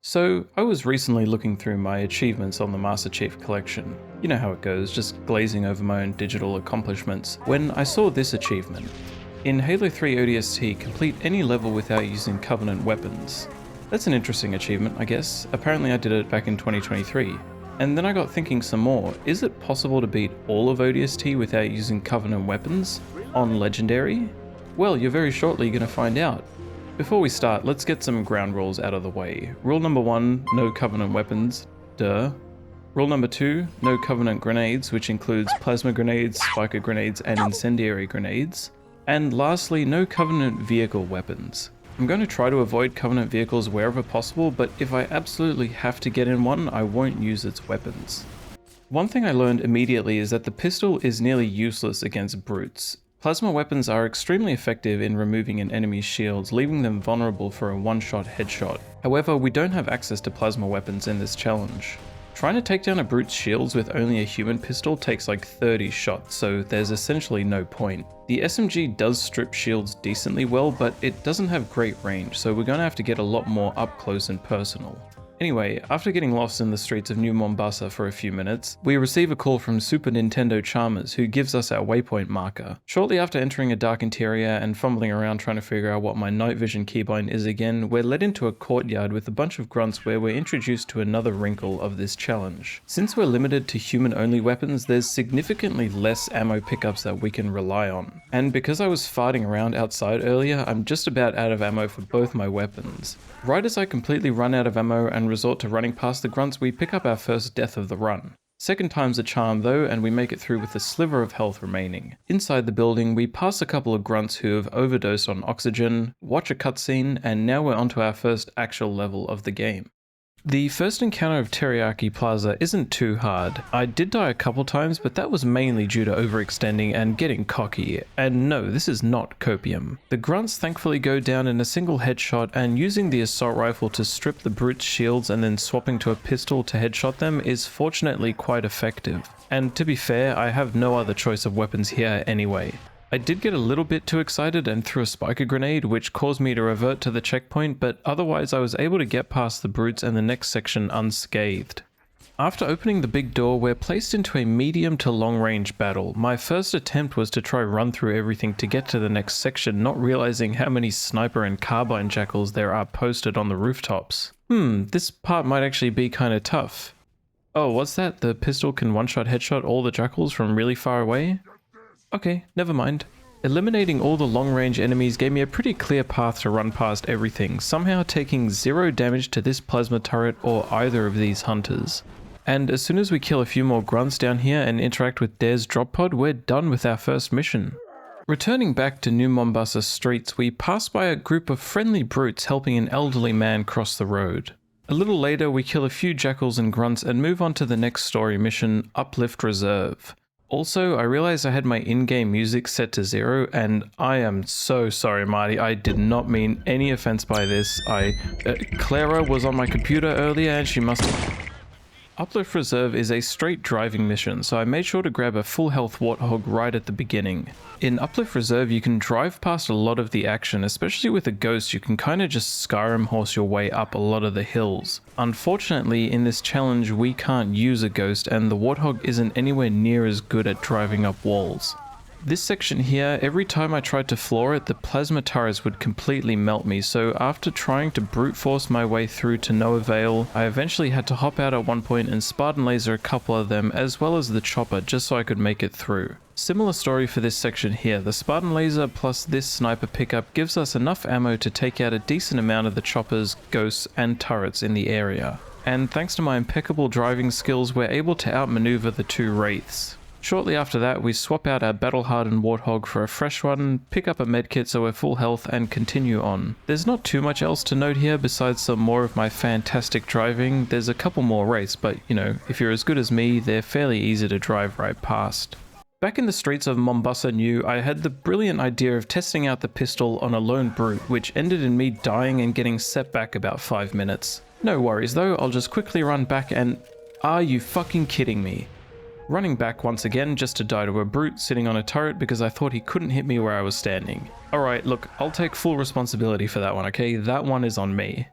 So, I was recently looking through my achievements on the Master Chief Collection. You know how it goes, just glazing over my own digital accomplishments, when I saw this achievement. In Halo 3 ODST, complete any level without using Covenant weapons. That's an interesting achievement, I guess. Apparently I did it back in 2023. And then I got thinking some more, is it possible to beat all of ODST without using Covenant weapons? On Legendary? Well, you're very shortly going to find out. Before we start, let's get some ground rules out of the way. Rule number 1, no Covenant weapons. Duh. Rule number 2, no Covenant grenades, which includes plasma grenades, spiker grenades, and incendiary grenades. And lastly, no Covenant vehicle weapons. I'm going to try to avoid Covenant vehicles wherever possible, but if I absolutely have to get in one, I won't use its weapons. One thing I learned immediately is that the pistol is nearly useless against brutes. Plasma weapons are extremely effective in removing an enemy's shields, leaving them vulnerable for a one-shot headshot. However, we don't have access to plasma weapons in this challenge. Trying to take down a brute's shields with only a human pistol takes like 30 shots, so there's essentially no point. The SMG does strip shields decently well, but it doesn't have great range, so we're going to have to get a lot more up close and personal. Anyway, after getting lost in the streets of New Mombasa for a few minutes, we receive a call from Super Nintendo Chalmers, who gives us our waypoint marker. Shortly after entering a dark interior and fumbling around trying to figure out what my night vision keybind is again, we're led into a courtyard with a bunch of grunts where we're introduced to another wrinkle of this challenge. Since we're limited to human-only weapons, there's significantly less ammo pickups that we can rely on. And because I was farting around outside earlier, I'm just about out of ammo for both my weapons. Right as I completely run out of ammo and resort to running past the grunts, we pick up our first death of the run. Second time's a charm though, and we make it through with a sliver of health remaining. Inside the building, we pass a couple of grunts who have overdosed on oxygen, watch a cutscene, and now we're onto our first actual level of the game. The first encounter of Teriyaki Plaza isn't too hard. I did die a couple times, but that was mainly due to overextending and getting cocky. And no, this is not copium. The grunts thankfully go down in a single headshot, and using the assault rifle to strip the brute's shields and then swapping to a pistol to headshot them is fortunately quite effective. And to be fair, I have no other choice of weapons here anyway. I did get a little bit too excited and threw a spiker grenade, which caused me to revert to the checkpoint, but otherwise I was able to get past the brutes and the next section unscathed. After opening the big door, we're placed into a medium to long range battle. My first attempt was to try run through everything to get to the next section, not realizing how many sniper and carbine jackals there are posted on the rooftops. This part might actually be kinda tough. Oh, what's that? The pistol can one-shot headshot all the jackals from really far away? Okay, never mind. Eliminating all the long-range enemies gave me a pretty clear path to run past everything, somehow taking 0 damage to this plasma turret or either of these hunters. And as soon as we kill a few more grunts down here and interact with Dare's drop pod, we're done with our first mission. Returning back to New Mombasa streets, we pass by a group of friendly brutes helping an elderly man cross the road. A little later, we kill a few jackals and grunts and move on to the next story mission, Uplift Reserve. Also, I realized I had my in-game music set to 0, and I am so sorry, Marty. I did not mean any offense by this. Clara was on my computer earlier and she must have... Uplift Reserve is a straight driving mission, so I made sure to grab a full health Warthog right at the beginning. In Uplift Reserve, you can drive past a lot of the action, especially with a Ghost. You can kinda just Skyrim horse your way up a lot of the hills. Unfortunately, in this challenge, we can't use a Ghost, and the Warthog isn't anywhere near as good at driving up walls. This section here, every time I tried to floor it, the plasma turrets would completely melt me, so after trying to brute force my way through to no avail, I eventually had to hop out at one point and Spartan laser a couple of them, as well as the chopper, just so I could make it through. Similar story for this section here. The Spartan laser plus this sniper pickup gives us enough ammo to take out a decent amount of the choppers, ghosts, and turrets in the area. And thanks to my impeccable driving skills, we're able to outmaneuver the two wraiths. Shortly after that, we swap out our battle-hardened Warthog for a fresh one, pick up a medkit so we're full health, and continue on. There's not too much else to note here besides some more of my fantastic driving. There's a couple more wraiths, but you know, if you're as good as me, they're fairly easy to drive right past. Back in the streets of Mombasa New, I had the brilliant idea of testing out the pistol on a lone brute, which ended in me dying and getting set back about 5 minutes. No worries though, I'll just quickly run back and... Are you fucking kidding me? Running back once again just to die to a brute sitting on a turret because I thought he couldn't hit me where I was standing. Alright, look, I'll take full responsibility for that one, okay? That one is on me.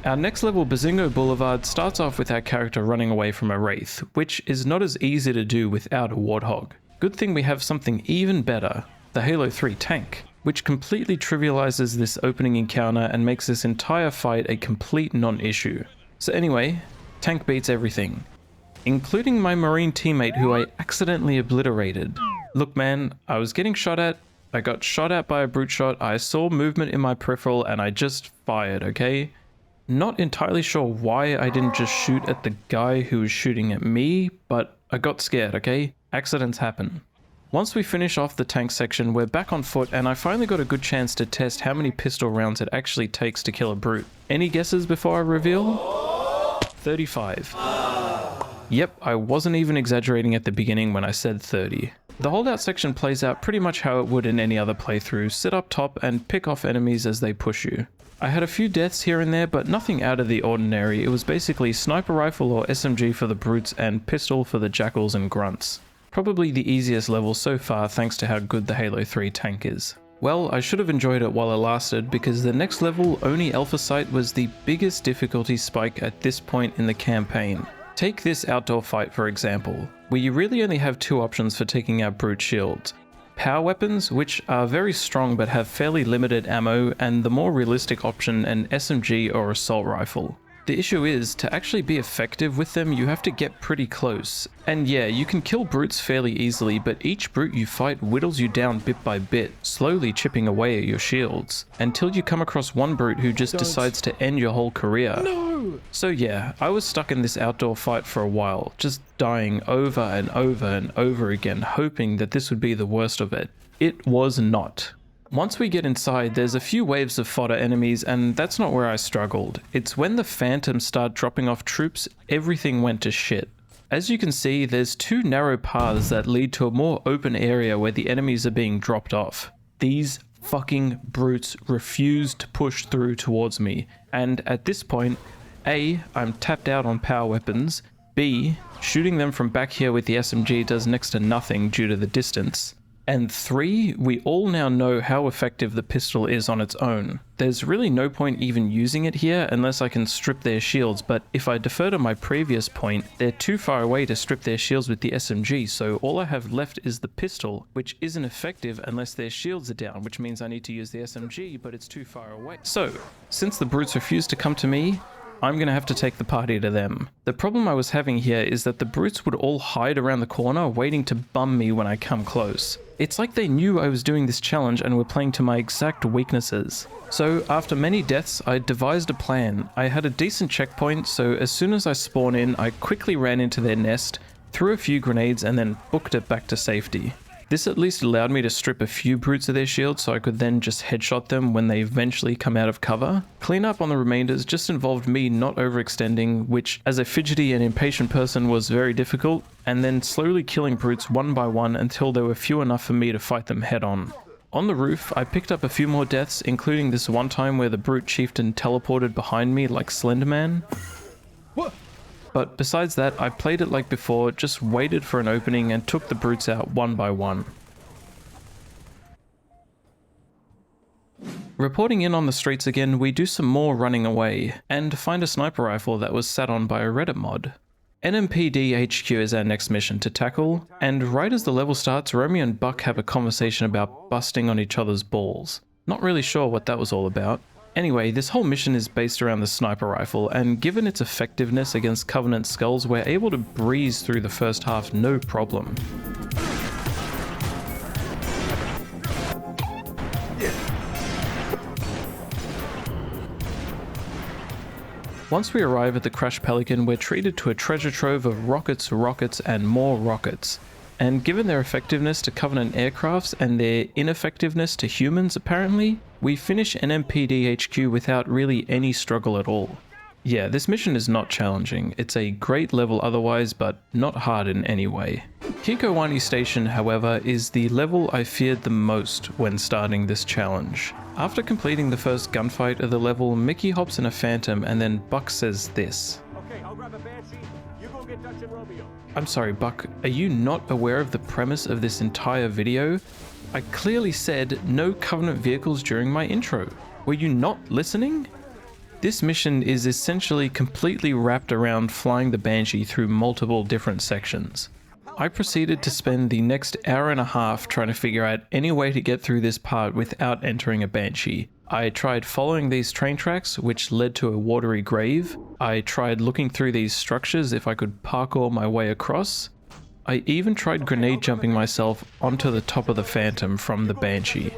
Our next level, Bazingo Boulevard, starts off with our character running away from a Wraith, which is not as easy to do without a Warthog. Good thing we have something even better, the Halo 3 tank, which completely trivializes this opening encounter and makes this entire fight a complete non-issue. So anyway, tank beats everything, including my Marine teammate who I accidentally obliterated. Look man, I was getting shot at, I got shot at by a brute shot, I saw movement in my peripheral and I just fired, okay? Not entirely sure why I didn't just shoot at the guy who was shooting at me, but I got scared, okay? Accidents happen. Once we finish off the tank section, we're back on foot and I finally got a good chance to test how many pistol rounds it actually takes to kill a brute. Any guesses before I reveal? 35. Yep, I wasn't even exaggerating at the beginning when I said 30. The holdout section plays out pretty much how it would in any other playthrough. Sit up top and pick off enemies as they push you. I had a few deaths here and there, but nothing out of the ordinary. It was basically sniper rifle or SMG for the brutes and pistol for the jackals and grunts. Probably the easiest level so far thanks to how good the Halo 3 tank is. Well, I should have enjoyed it while it lasted because the next level, Oni Alpha Site, was the biggest difficulty spike at this point in the campaign. Take this outdoor fight for example, where you really only have two options for taking out brute shields. Power weapons, which are very strong but have fairly limited ammo, and the more realistic option, an SMG or assault rifle. The issue is, to actually be effective with them, you have to get pretty close. And yeah, you can kill brutes fairly easily, but each brute you fight whittles you down bit by bit, slowly chipping away at your shields, until you come across one brute who just decides to end your whole career. No! So yeah, I was stuck in this outdoor fight for a while, just dying over and over and over again, hoping that this would be the worst of it. It was not. Once we get inside, there's a few waves of fodder enemies, and that's not where I struggled. It's when the Phantoms start dropping off troops, everything went to shit. As you can see, there's two narrow paths that lead to a more open area where the enemies are being dropped off. These fucking brutes refuse to push through towards me, and at this point, A, I'm tapped out on power weapons, B, shooting them from back here with the SMG does next to nothing due to the distance. And 3, we all now know how effective the pistol is on its own. There's really no point even using it here unless I can strip their shields, but if I defer to my previous point, they're too far away to strip their shields with the SMG, so all I have left is the pistol, which isn't effective unless their shields are down, which means I need to use the SMG, but it's too far away. So, since the brutes refuse to come to me, I'm gonna have to take the party to them. The problem I was having here is that the brutes would all hide around the corner waiting to bum me when I come close. It's like they knew I was doing this challenge and were playing to my exact weaknesses. So after many deaths, I devised a plan. I had a decent checkpoint, so as soon as I spawn in, I quickly ran into their nest, threw a few grenades and then booked it back to safety. This at least allowed me to strip a few brutes of their shields so I could then just headshot them when they eventually come out of cover. Clean up on the remainders just involved me not overextending, which as a fidgety and impatient person was very difficult, and then slowly killing brutes one by one until there were few enough for me to fight them head on. On the roof, I picked up a few more deaths, including this one time where the brute chieftain teleported behind me like Slenderman. What? But besides that, I played it like before, just waited for an opening and took the brutes out one by one. Reporting in on the streets again, we do some more running away, and find a sniper rifle that was sat on by a Reddit mod. NMPD HQ is our next mission to tackle, and right as the level starts, Romeo and Buck have a conversation about busting on each other's balls. Not really sure what that was all about. Anyway, this whole mission is based around the sniper rifle, and given its effectiveness against Covenant skulls, we're able to breeze through the first half no problem. Once we arrive at the Crash Pelican, we're treated to a treasure trove of rockets, rockets, and more rockets. And given their effectiveness to Covenant aircrafts and their ineffectiveness to humans apparently, we finish NMPD HQ without really any struggle at all. Yeah, this mission is not challenging. It's a great level otherwise, but not hard in any way. Kikowani Station, however, is the level I feared the most when starting this challenge. After completing the first gunfight of the level, Mickey hops in a Phantom and then Buck says this. Okay, I'll grab a Banshee. You go get Dutch and Romeo. I'm sorry, Buck, are you not aware of the premise of this entire video? I clearly said no Covenant vehicles during my intro. Were you not listening? This mission is essentially completely wrapped around flying the Banshee through multiple different sections. I proceeded to spend the next hour and a half trying to figure out any way to get through this part without entering a Banshee. I tried following these train tracks, which led to a watery grave. I tried looking through these structures if I could parkour my way across. I even tried grenade jumping myself onto the top of the Phantom from the Banshee.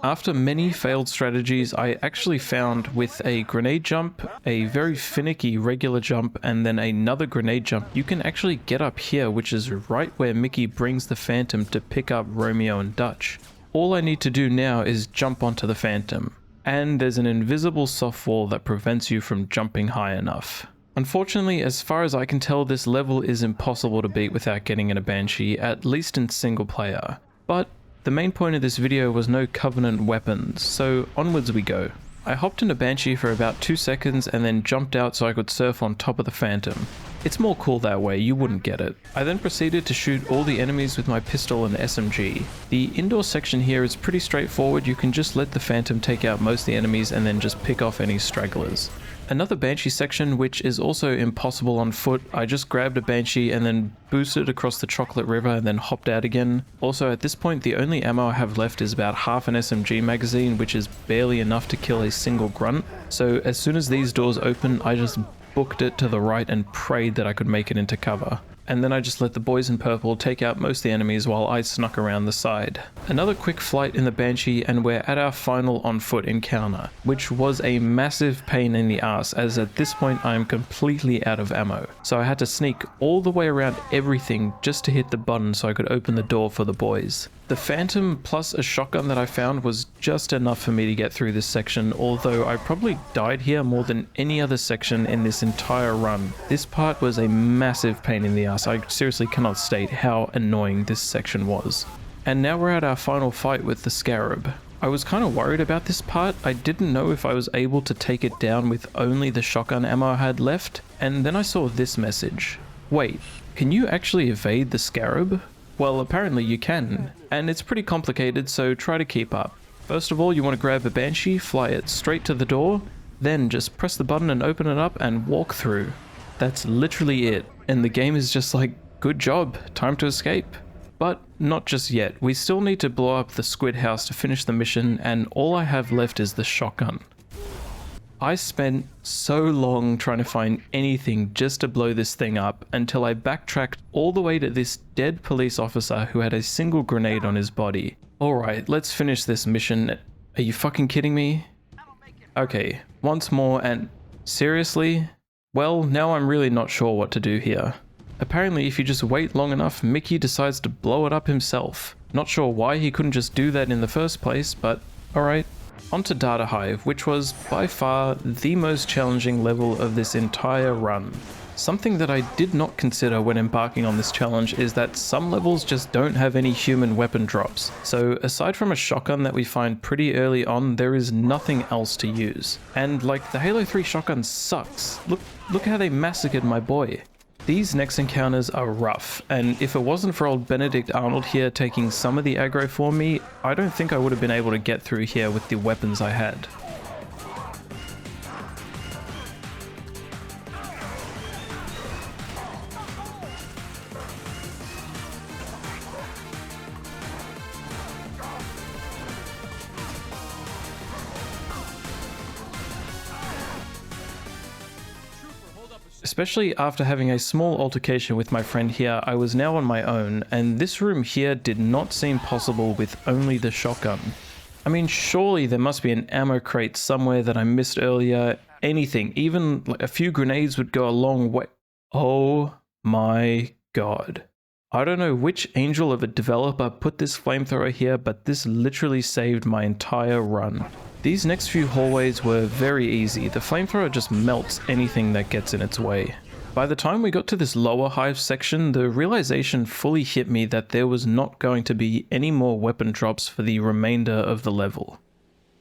After many failed strategies, I actually found with a grenade jump, a very finicky regular jump, and then another grenade jump, you can actually get up here, which is right where Mickey brings the Phantom to pick up Romeo and Dutch. All I need to do now is jump onto the Phantom, and there's an invisible soft wall that prevents you from jumping high enough. Unfortunately, as far as I can tell, this level is impossible to beat without getting in a Banshee, at least in single player. But the main point of this video was no Covenant weapons, so onwards we go. I hopped in a Banshee for about 2 seconds and then jumped out so I could surf on top of the Phantom. It's more cool that way, you wouldn't get it. I then proceeded to shoot all the enemies with my pistol and SMG. The indoor section here is pretty straightforward, you can just let the Phantom take out most of the enemies and then just pick off any stragglers. Another Banshee section, which is also impossible on foot, I just grabbed a Banshee and then boosted across the Chocolate River and then hopped out again. Also at this point the only ammo I have left is about half an SMG magazine, which is barely enough to kill a single grunt. So as soon as these doors open, I just booked it to the right and prayed that I could make it into cover. And then I just let the boys in purple take out most of the enemies while I snuck around the side. Another quick flight in the Banshee and we're at our final on foot encounter, which was a massive pain in the ass as at this point I am completely out of ammo. So I had to sneak all the way around everything just to hit the button so I could open the door for the boys. The Phantom plus a shotgun that I found was just enough for me to get through this section, although I probably died here more than any other section in this entire run. This part was a massive pain in the ass. I seriously cannot state how annoying this section was. And now we're at our final fight with the Scarab. I was kind of worried about this part. I didn't know if I was able to take it down with only the shotgun ammo I had left, and then I saw this message. Wait, can you actually evade the Scarab? Well, apparently you can, and it's pretty complicated, so try to keep up. First of all, you want to grab a Banshee, fly it straight to the door, then just press the button and open it up and walk through. That's literally it, and the game is just like, good job, time to escape. But not just yet, we still need to blow up the squid house to finish the mission, and all I have left is the shotgun. I spent so long trying to find anything just to blow this thing up until I backtracked all the way to this dead police officer who had a single grenade on his body. Alright, let's finish this mission. Are you fucking kidding me? Okay, once more and... seriously? Well, now I'm really not sure what to do here. Apparently if you just wait long enough, Mickey decides to blow it up himself. Not sure why he couldn't just do that in the first place, but alright. Onto Data Hive, which was by far the most challenging level of this entire run. Something that I did not consider when embarking on this challenge is that some levels just don't have any human weapon drops. So aside from a shotgun that we find pretty early on, there is nothing else to use. And like the Halo 3 shotgun sucks. Look how they massacred my boy. These next encounters are rough, and if it wasn't for old Benedict Arnold here taking some of the aggro for me, I don't think I would have been able to get through here with the weapons I had. Especially after having a small altercation with my friend here, I was now on my own, and this room here did not seem possible with only the shotgun. I mean, surely there must be an ammo crate somewhere that I missed earlier. Anything, even like a few grenades would go a long way. Oh my god. I don't know which angel of a developer put this flamethrower here, but this literally saved my entire run. These next few hallways were very easy. The flamethrower just melts anything that gets in its way. By the time we got to this lower hive section, the realization fully hit me that there was not going to be any more weapon drops for the remainder of the level.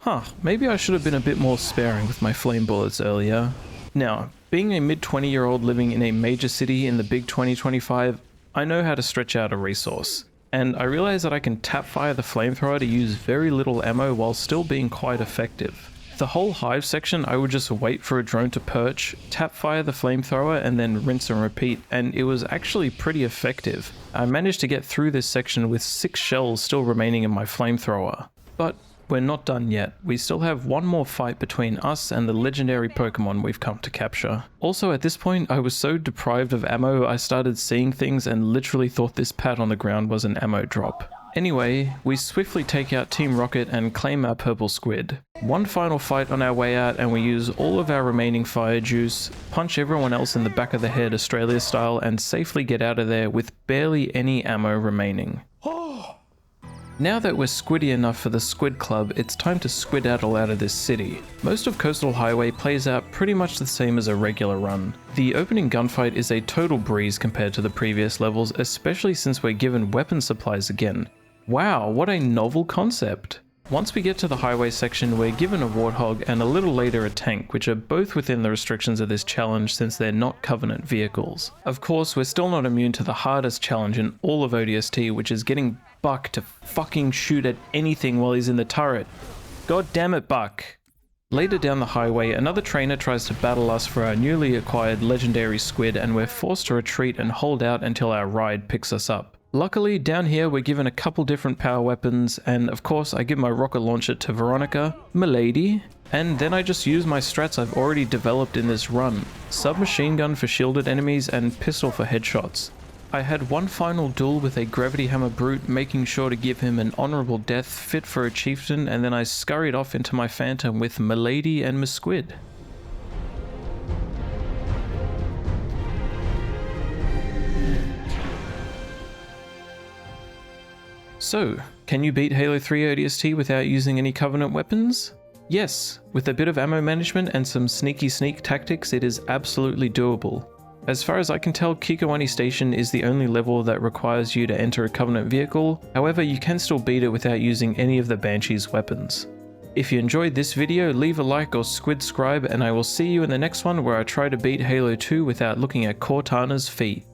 Huh, maybe I should have been a bit more sparing with my flame bullets earlier. Now, being a mid-20-year-old living in a major city in the big 2025, I know how to stretch out a resource. And I realize that I can tap fire the flamethrower to use very little ammo while still being quite effective. The whole hive section, I would just wait for a drone to perch, tap fire the flamethrower, and then rinse and repeat, and it was actually pretty effective. I managed to get through this section with 6 shells still remaining in my flamethrower. But we're not done yet. We still have one more fight between us and the legendary Pokemon we've come to capture. Also, at this point, I was so deprived of ammo, I started seeing things and literally thought this pad on the ground was an ammo drop. Anyway, we swiftly take out Team Rocket and claim our purple squid. One final fight on our way out and we use all of our remaining fire juice, punch everyone else in the back of the head Australia style, and safely get out of there with barely any ammo remaining. Now that we're squiddy enough for the Squid Club, it's time to squidaddle out of this city. Most of Coastal Highway plays out pretty much the same as a regular run. The opening gunfight is a total breeze compared to the previous levels, especially since we're given weapon supplies again. Wow, what a novel concept! Once we get to the highway section, we're given a Warthog and a little later a tank, which are both within the restrictions of this challenge since they're not Covenant vehicles. Of course, we're still not immune to the hardest challenge in all of ODST, which is getting Buck to fucking shoot at anything while he's in the turret. God damn it, Buck! Later down the highway, another trainer tries to battle us for our newly acquired legendary squid, and we're forced to retreat and hold out until our ride picks us up. Luckily, down here we're given a couple different power weapons, and of course I give my rocket launcher to Veronica, milady, and then I just use my strats I've already developed in this run. Submachine gun for shielded enemies and pistol for headshots. I had one final duel with a Gravity Hammer Brute, making sure to give him an honourable death fit for a chieftain, and then I scurried off into my Phantom with milady and Miss Squid. So, can you beat Halo 3 ODST without using any Covenant weapons? Yes, with a bit of ammo management and some sneaky sneak tactics, it is absolutely doable. As far as I can tell, Kikowani Station is the only level that requires you to enter a Covenant vehicle, however you can still beat it without using any of the Banshee's weapons. If you enjoyed this video, leave a like or squidscribe, and I will see you in the next one where I try to beat Halo 2 without looking at Cortana's feet.